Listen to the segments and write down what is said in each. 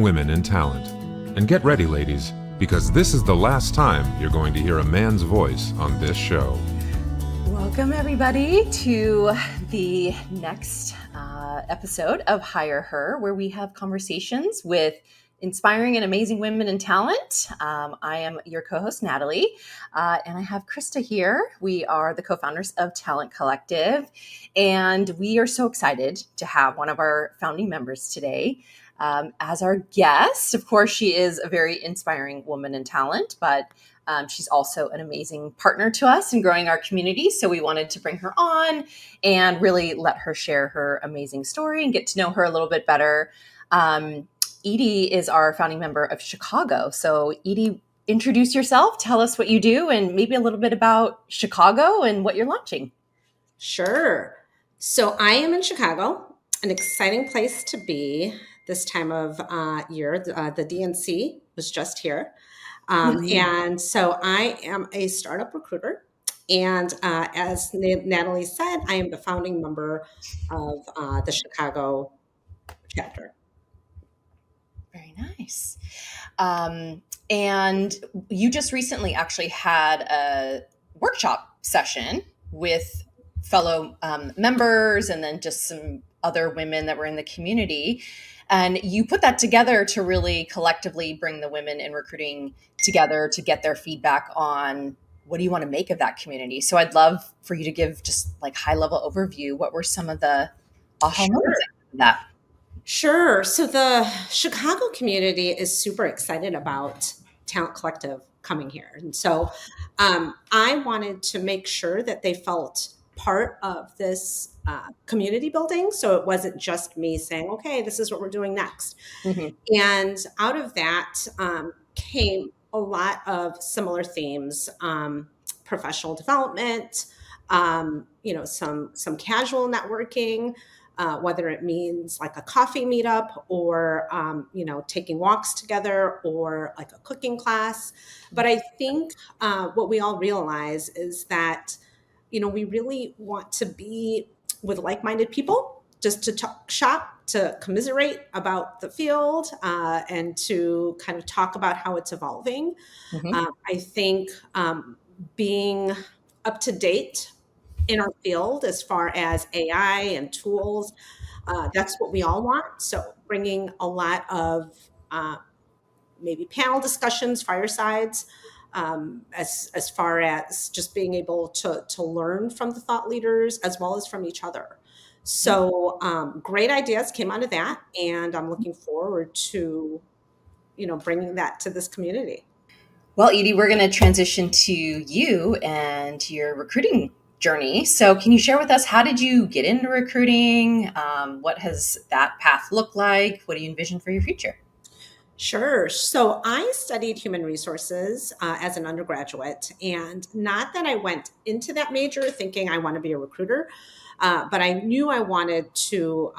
women in talent. And get ready, ladies, because this is the last time you're going to hear a man's voice on this show. Welcome, everybody, to the next episode of HigherHer, where we have conversations with inspiring and amazing women in talent. I am your co-host, Natalie, and I have Krista here. We are the co-founders of Tallent Collective, and we are so excited to have one of our founding members today as our guest. Of course, she is a very inspiring woman in talent, but she's also an amazing partner to us in growing our community. So we wanted to bring her on and really let her share her amazing story and get to know her a little bit better. Edie is our founding member of Chicago. So Edie, introduce yourself, tell us what you do, and maybe a little bit about Chicago and what you're launching. Sure. So I am in Chicago, an exciting place to be this time of year. The DNC was just here. And so I am a startup recruiter. And as Natalie said, I am the founding member of the Chicago chapter. Very nice. And you just recently actually had a workshop session with fellow members and then just some other women that were in the community. And you put that together to really collectively bring the women in recruiting together to get their feedback on what do you want to make of that community. So I'd love for you to give just like high level overview. What were some of the aha moments of that? Sure. So the Chicago community is super excited about Tallent Collective coming here. And so I wanted to make sure that they felt part of this community building. So it wasn't just me saying, okay, this is what we're doing next. Mm-hmm. And out of that came a lot of similar themes, professional development, some casual networking, whether it means like a coffee meetup or, taking walks together or like a cooking class. But I think what we all realize is that, we really want to be with like-minded people just to talk shop, to commiserate about the field and to kind of talk about how it's evolving. Mm-hmm. I think being up to date in our field as far as AI and tools, that's what we all want. So bringing a lot of maybe panel discussions, firesides, as far as just being able to learn from the thought leaders as well as from each other. So great ideas came out of that, and I'm looking forward to, bringing that to this community. Well, Edie, we're going to transition to you and your recruiting journey. So can you share with us, how did you get into recruiting? What has that path looked like? What do you envision for your future? Sure. So I studied human resources as an undergraduate, and not that I went into that major thinking I want to be a recruiter, but I knew I wanted to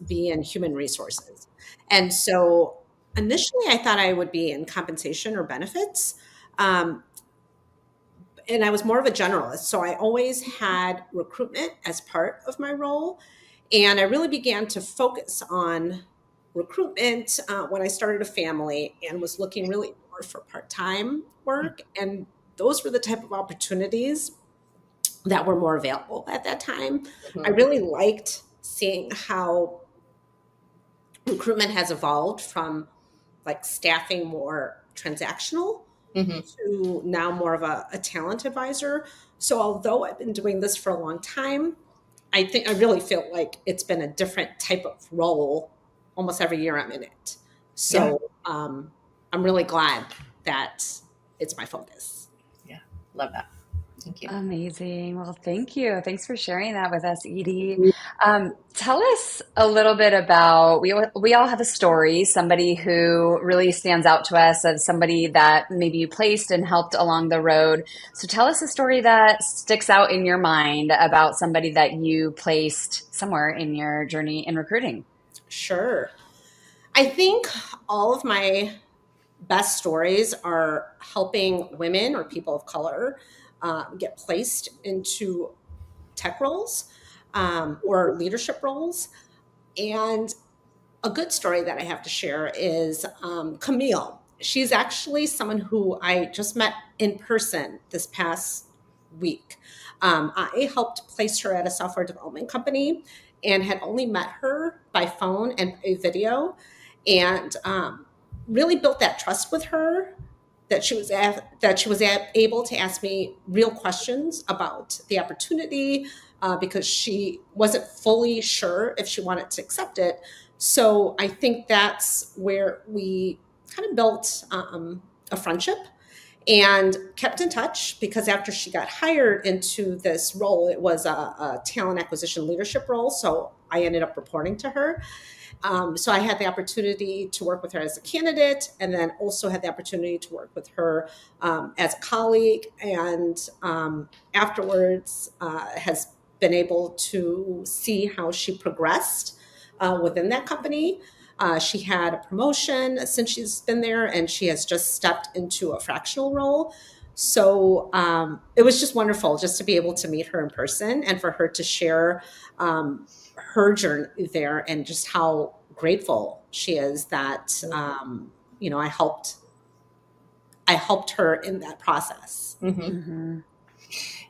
be in human resources. And so initially I thought I would be in compensation or benefits. And I was more of a generalist. So I always had recruitment as part of my role. And I really began to focus on recruitment when I started a family and was looking really more for part-time work. And those were the type of opportunities that were more available at that time. Mm-hmm. I really liked seeing how recruitment has evolved from like staffing more transactional mm-hmm. to now more of a talent advisor. So although I've been doing this for a long time, I really feel like it's been a different type of role almost every year I'm in it. So yeah. I'm really glad that it's my focus. Yeah, love that. Thank you. Amazing. Well, thank you. Thanks for sharing that with us, Edie. Tell us a little bit about, we all have a story, somebody who really stands out to us as somebody that maybe you placed and helped along the road. So tell us a story that sticks out in your mind about somebody that you placed somewhere in your journey in recruiting. Sure. I think all of my best stories are helping women or people of color get placed into tech roles or leadership roles. And a good story that I have to share is Camille. She's actually someone who I just met in person this past week. I helped place her at a software development company and had only met her by phone and a video, and really built that trust with her that she was able to ask me real questions about the opportunity because she wasn't fully sure if she wanted to accept it. So I think that's where we kind of built a friendship and kept in touch, because after she got hired into this role, it was a talent acquisition leadership role. So I ended up reporting to her. So I had the opportunity to work with her as a candidate, and then also had the opportunity to work with her as a colleague, and afterwards has been able to see how she progressed within that company. She had a promotion since she's been there, and she has just stepped into a fractional role. So it was just wonderful just to be able to meet her in person and for her to share her journey there, and just how grateful she is that I helped her in that process. It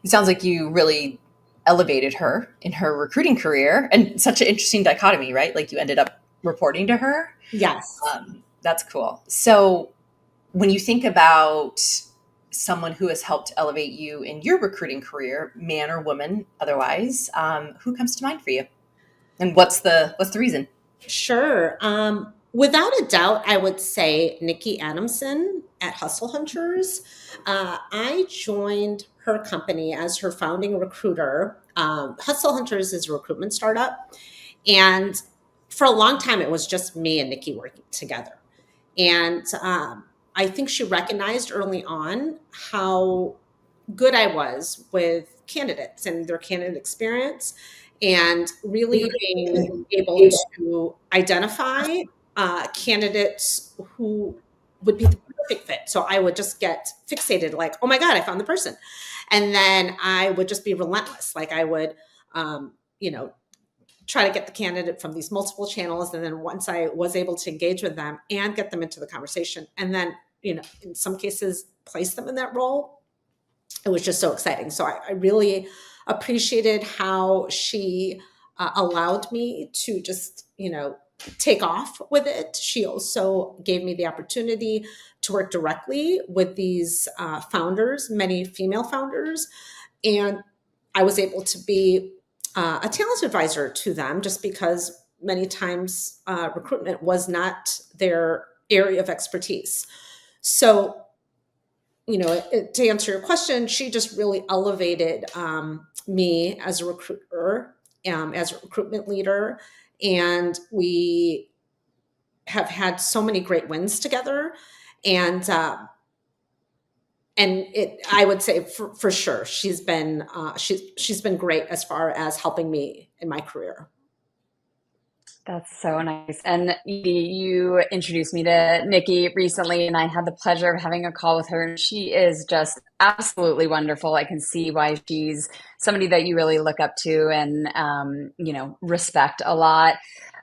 sounds like you really elevated her in her recruiting career, and such an interesting dichotomy, right? Like you ended up reporting to her. Yes. That's cool. So when you think about someone who has helped elevate you in your recruiting career, man or woman, otherwise, who comes to mind for you? And what's the reason? Sure. Without a doubt, I would say Nikki Adamson at Hustle Hunters. I joined her company as her founding recruiter. Hustle Hunters is a recruitment startup. And for a long time, it was just me and Nikki working together. And I think she recognized early on how good I was with candidates and their candidate experience, and really being able to identify candidates who would be the perfect fit. So I would just get fixated, like, oh my God, I found the person. And then I would just be relentless. Like I would, try to get the candidate from these multiple channels. And then once I was able to engage with them and get them into the conversation, and then, in some cases, place them in that role, it was just so exciting. So I really appreciated how she allowed me to just, take off with it. She also gave me the opportunity to work directly with these founders, many female founders. And I was able to be a talent advisor to them, just because many times recruitment was not their area of expertise. So, to answer your question, she just really elevated me as a recruiter, as a recruitment leader. And we have had so many great wins together. And I would say for sure, she's been great as far as helping me in my career. That's so nice. And Edie, you introduced me to Nikki recently, and I had the pleasure of having a call with her. And she is just absolutely wonderful. I can see why she's somebody that you really look up to and, respect a lot.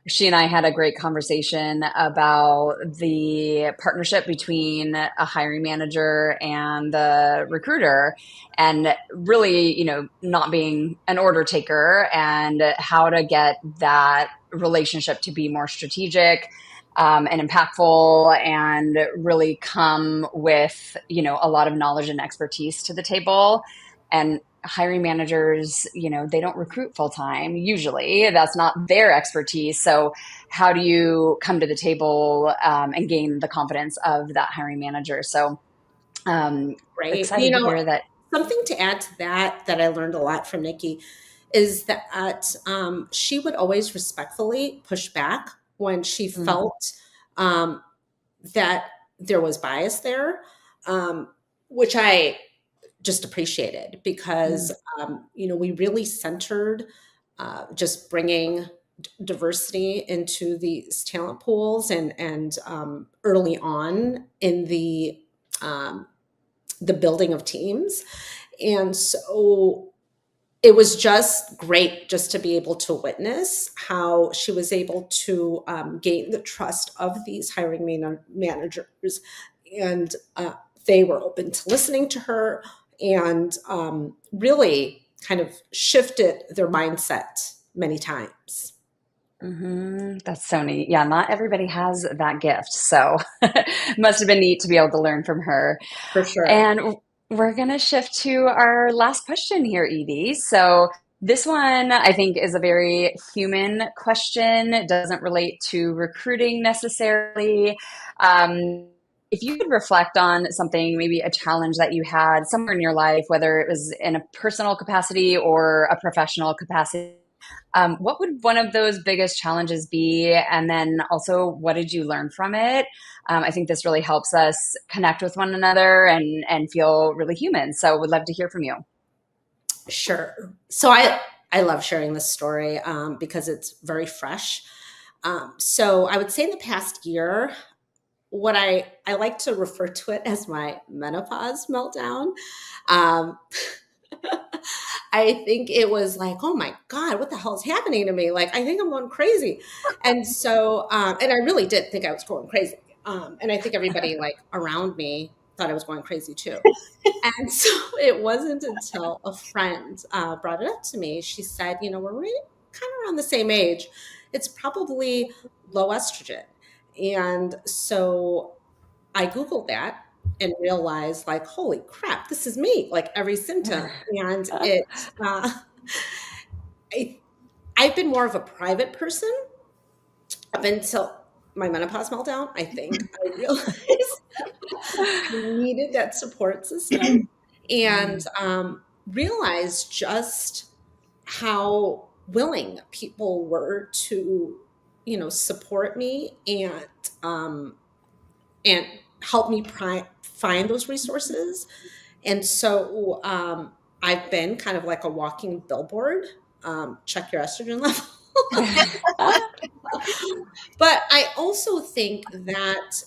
She and I had a great conversation about the partnership between a hiring manager and the recruiter, and really, not being an order taker, and how to get that relationship to be more strategic and impactful, and really come with, a lot of knowledge and expertise to the table. And hiring managers, they don't recruit full time. Usually that's not their expertise. So how do you come to the table and gain the confidence of that hiring manager? So Right. excited to hear that. Something to add to that I learned a lot from Nikki is that she would always respectfully push back when she felt that there was bias there, which I just appreciated, because we really centered just bringing diversity into these talent pools, and early on in the building of teams. And so it was just great just to be able to witness how she was able to gain the trust of these hiring managers. And they were open to listening to her and really kind of shifted their mindset many times. That's so neat. Yeah, not everybody has that gift. So must have been neat to be able to learn from her. For sure. And we're going to shift to our last question here, Edie. So this one I think is a very human question. It doesn't relate to recruiting necessarily. If you could reflect on something, maybe a challenge that you had somewhere in your life, whether it was in a personal capacity or a professional capacity, what would one of those biggest challenges be? And then also, what did you learn from it? I think this really helps us connect with one another and feel really human. So would love to hear from you. Sure. So I love sharing this story because it's very fresh. So I would say in the past year, what I like to refer to it as my menopause meltdown. Um, I think it was like, oh my God, what the hell is happening to me? Like, I think I'm going crazy. And so, and I really did think I was going crazy. And I think everybody like around me thought I was going crazy too. And so it wasn't until a friend brought it up to me. She said, you know, we're right, kind of around the same age. It's probably low estrogen. And so I Googled that and realized like, holy crap, this is me, like every symptom. And I, I've been more of a private person up until my menopause meltdown. I think I realized I needed that support system and realized just how willing people were to, you know, support me and help me find those resources. And so I've been kind of like a walking billboard. Check your estrogen level. But I also think that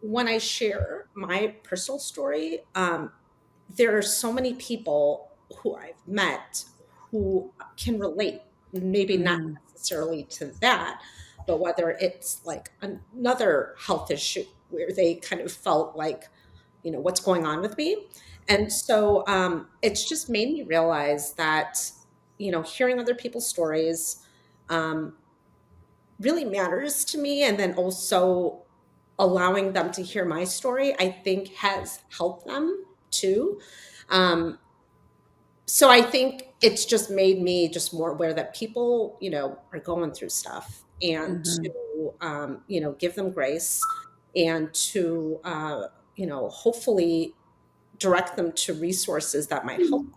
when I share my personal story, there are so many people who I've met who can relate, maybe not necessarily to that, but whether it's like another health issue where they kind of felt like, you know, what's going on with me. And so it's just made me realize that, you know, hearing other people's stories really matters to me. And then also allowing them to hear my story, I think has helped them too. Um, so I think it's just made me just more aware that people, you know, are going through stuff and to, you know, give them grace and to, you know, hopefully direct them to resources that might help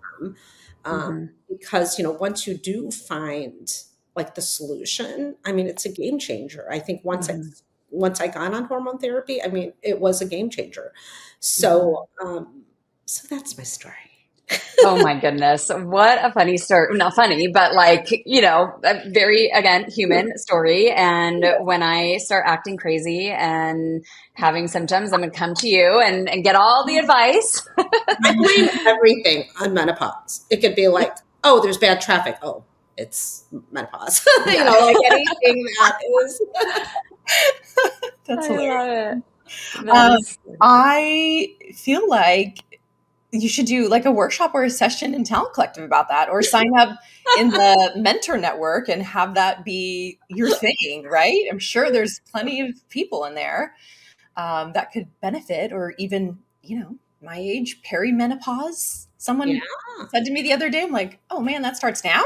them. Because, you know, once you do find like the solution, I mean, it's a game changer. I think once I got on hormone therapy, I mean, it was a game changer. So, so that's my story. Oh my goodness. What a funny story. Not funny, but like, you know, a very, again, human story. And when I start acting crazy and having symptoms, I'm going to come to you and get all the advice. I blame everything on menopause. It could be like, oh, there's bad traffic. Oh, it's menopause. You know, like anything that is. That's I hilarious. love it. I feel like you should do like a workshop or a session in Talent Collective about that, or sign up in the mentor network and have that be your thing, right? I'm sure there's plenty of people in there that could benefit, or even, you know, my age, perimenopause. Someone said to me the other day, I'm like, oh man, that starts now?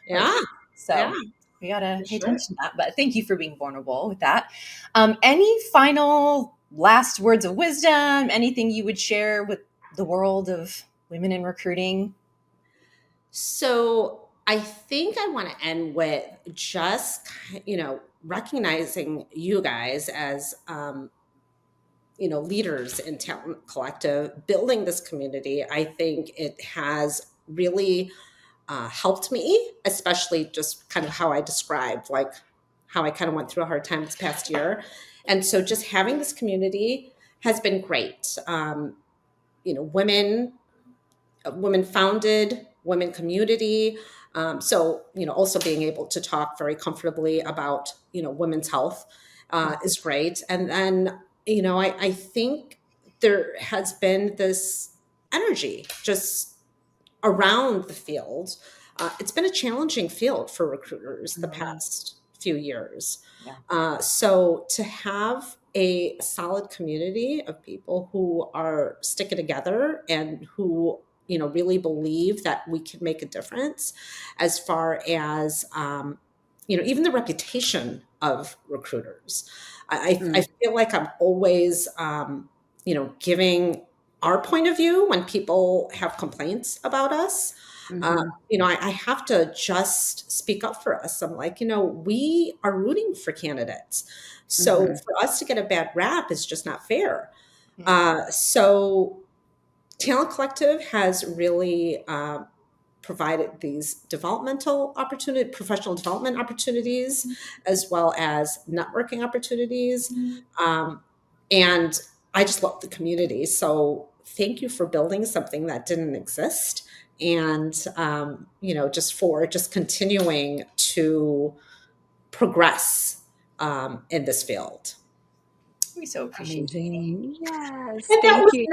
Yeah. So we got to pay attention to that. But thank you for being vulnerable with that. Any final last words of wisdom, anything you would share with the world of women in recruiting? So I think I want to end with just, you know, recognizing you guys as, you know, leaders in Talent Collective, building this community. I think it has really helped me, especially just kind of how I described, like how I kind of went through a hard time this past year. And so just having this community has been great. You know, women founded women community. So, also being able to talk very comfortably about, women's health is great. And then, I think there has been this energy just around the field. It's been a challenging field for recruiters the past few years. So to have a solid community of people who are sticking together and who really believe that we can make a difference as far as even the reputation of recruiters. I feel like I'm always giving our point of view when people have complaints about us. I have to just speak up for us. I'm like, we are rooting for candidates. So for us to get a bad rap is just not fair. So Talent Collective has really provided these professional development opportunities, as well as networking opportunities. And I just love the community. So thank you for building something that didn't exist. And, just continuing to progress in this field. We so appreciate it. Amazing. Yes. And Thank you.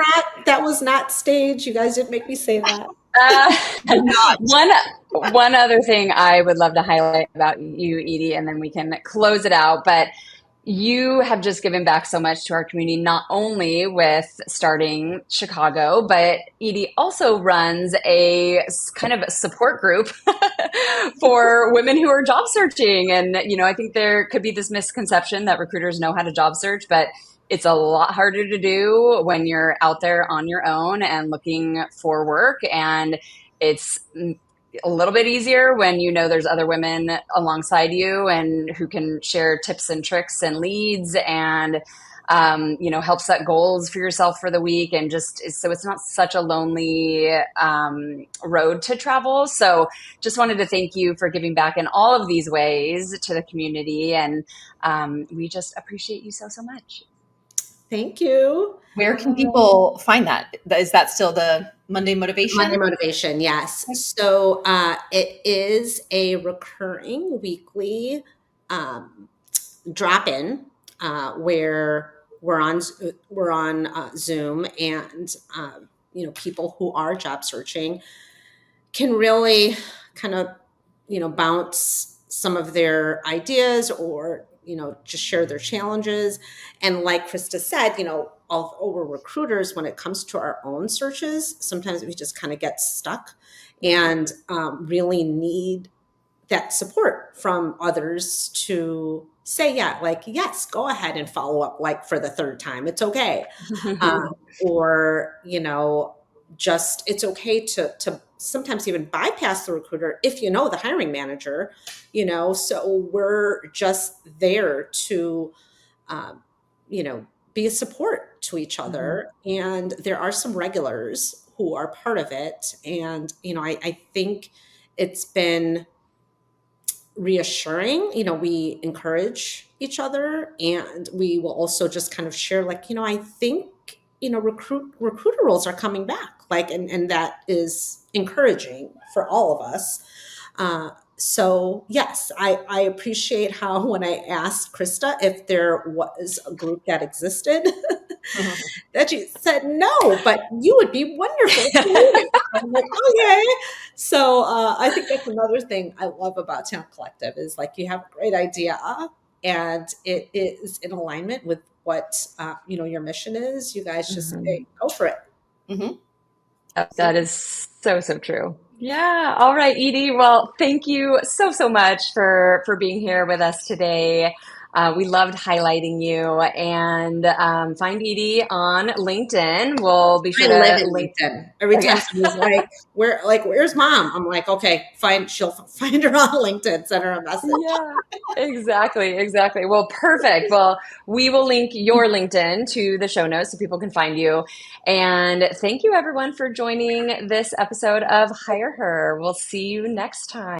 that was not staged. You guys didn't make me say that. One other thing I would love to highlight about you, Edie, and then we can close it out. But you have just given back so much to our community, not only with starting Chicago, but Edie also runs a kind of support group for women who are job searching. And, I think there could be this misconception that recruiters know how to job search, but it's a lot harder to do when you're out there on your own and looking for work. And it's a little bit easier when there's other women alongside you and who can share tips and tricks and leads and help set goals for yourself for the week, and just so it's not such a lonely road to travel. So just wanted to thank you for giving back in all of these ways to the community, and we just appreciate you so much. Thank you. Where can people find that? Is that still the Monday Motivation? Monday Motivation, yes. So it is a recurring weekly drop-in where we're on Zoom, and people who are job searching can really kind of bounce some of their ideas or just share their challenges. And like Krista said, although we're recruiters, when it comes to our own searches, sometimes we just kind of get stuck and really need that support from others to say, yes, go ahead and follow up for the third time. It's okay. Or, just it's okay to sometimes even bypass the recruiter if the hiring manager, so we're just there to, be a support to each other. And there are some regulars who are part of it. And, I think it's been reassuring. We encourage each other, and we will also just kind of share, I think, recruiter roles are coming back, and that is encouraging for all of us. So yes, I appreciate how when I asked Krista if there was a group that existed, that she said no, but you would be wonderful too. I'm like, okay. So I think that's another thing I love about Talent Collective is you have a great idea and it is in alignment with what your mission is. You guys just say, go for it. That is so true. Yeah. All right, Edie. Well, thank you so much for being here with us today. We loved highlighting you, and find Edie on LinkedIn. We'll be sure to live in LinkedIn. Every time somebody's where's mom? I'm like, okay, she'll find her on LinkedIn, send her a message. Yeah, exactly. Well, perfect. Well, we will link your LinkedIn to the show notes so people can find you. And thank you everyone for joining this episode of HigherHer. We'll see you next time.